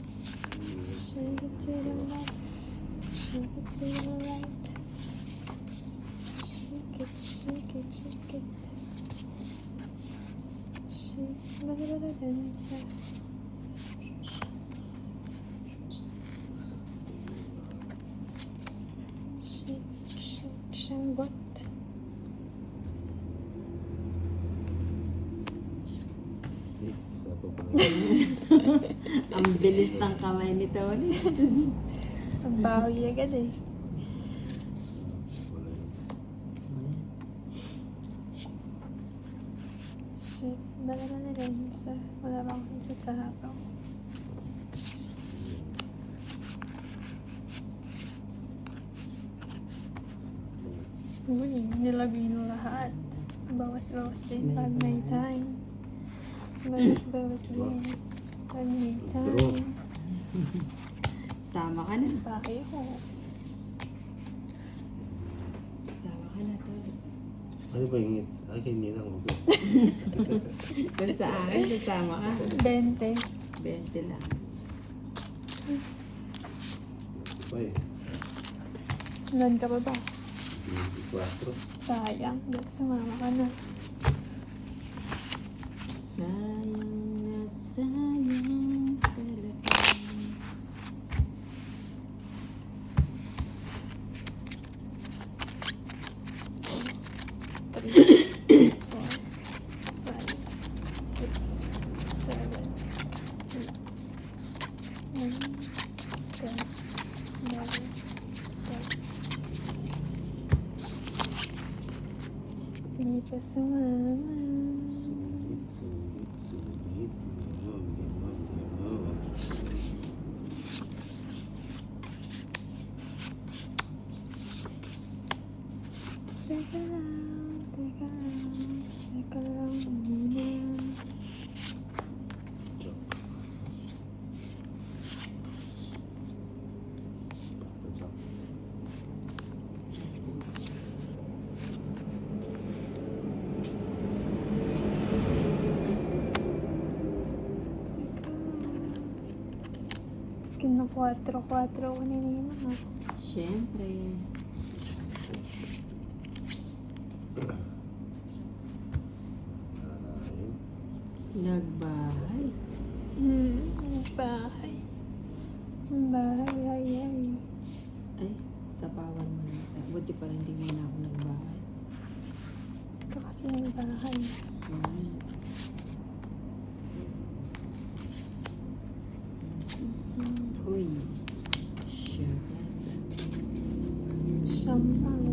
Shake it to the left, shake it to the right. Shake it, shake it, shake it. Shake bada dansa. Shake, shake, shambot. Ang bilis ng kamay nito ulit. Ang bawi agad eh. Shit, bala na rin sa wala bang isa sa hapaw. Uy, nilabino lahat. Bawas-bawas din pag may time. Bawas-bawas din pag may time. Sama ka na. Bakit ko? Sama ka na to. Ano ba yung hits? Ay, hindi lang ako. Kung sa akin, sasama ka. 20. 20 lang. Ay, Ilan ka pa ba? 24. Sayang, dahil sumama ka na. Sayang na sayang talaga. Hindi pa sumama. Sulit, sulit, sulit. Bigyan mo. Teka lang, teka lang, teka lang muna. Joke. Joke. Kina 4-4 ko nilina ha. Siyempre. Ayun. Nagbahay. Bahay. Bahay, ay, ay. Ay, sapawan mo na. Buti pala hindi mo na ako nagbahay. Ito kasi ng bahay. Uy. Siyempre. Sampang.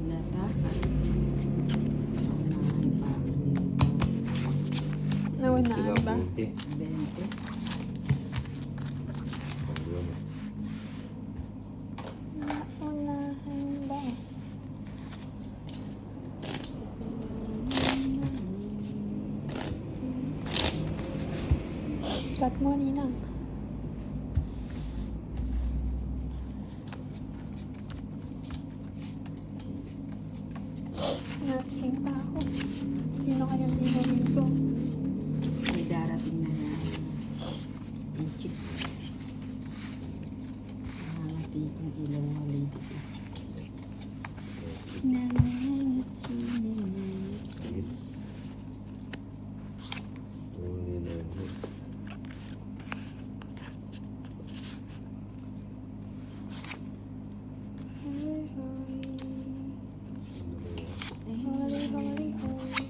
Natakas. Naunahan pa ako dito. Naunaan ba? 20. 20. Ayun. Naunahan ba? Cut mo, Ninang. Natching pa ako. Sino kayang dinawin ko? May darating na yung chip. Nangangati ang ilaw ng lady ko. Nangangati na Hits. Huli na yung hits. Hoy, hoy. Ano ba yan? Hoy, hoy, hoy.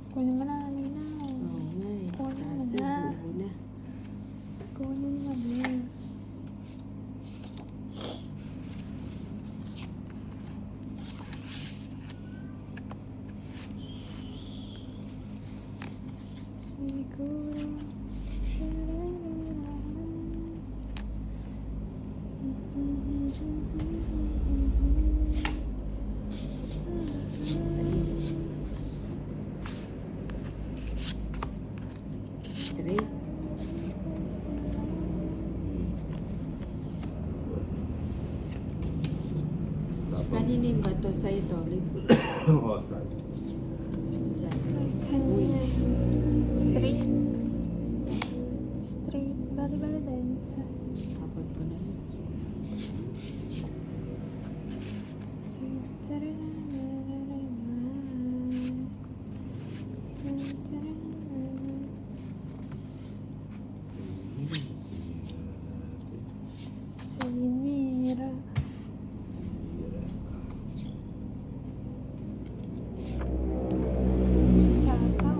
Kunin mo na, Ninang. Oo nga eh. Kunin mo Kaso na. buo na. Straight. Kanina yung bato sa ito. Let's Oo, saan? Kanya. Straight. Straight. Bali-bali dance. Kapag ko na yun. Sinira. Sakaw.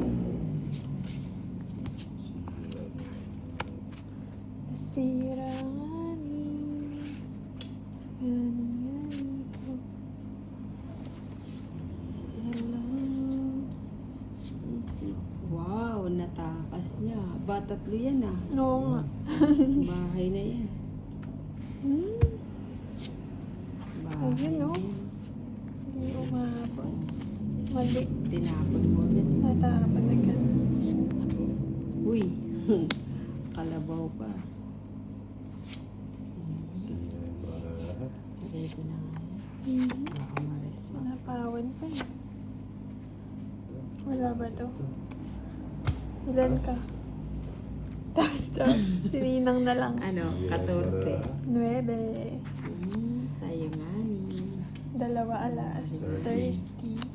Sira ngani. Ngani ko. Hello. Easy. Wow, natakas niya. Ba, tatlo yan ah. Oo nga. Bahay na yan. Hmm. Bahay Ayun, na no? yan. Hindi umabot. Mali. Tinapon mo agad. Natapon agad. Uy, kalabaw pa. Ready na nga yan. Baka mares pa. Napawan pa eh. Wala ba to? Ilan ka? Tapos sininang na lang. Ano, 14. 9. Sayangani. 2 alas. 30.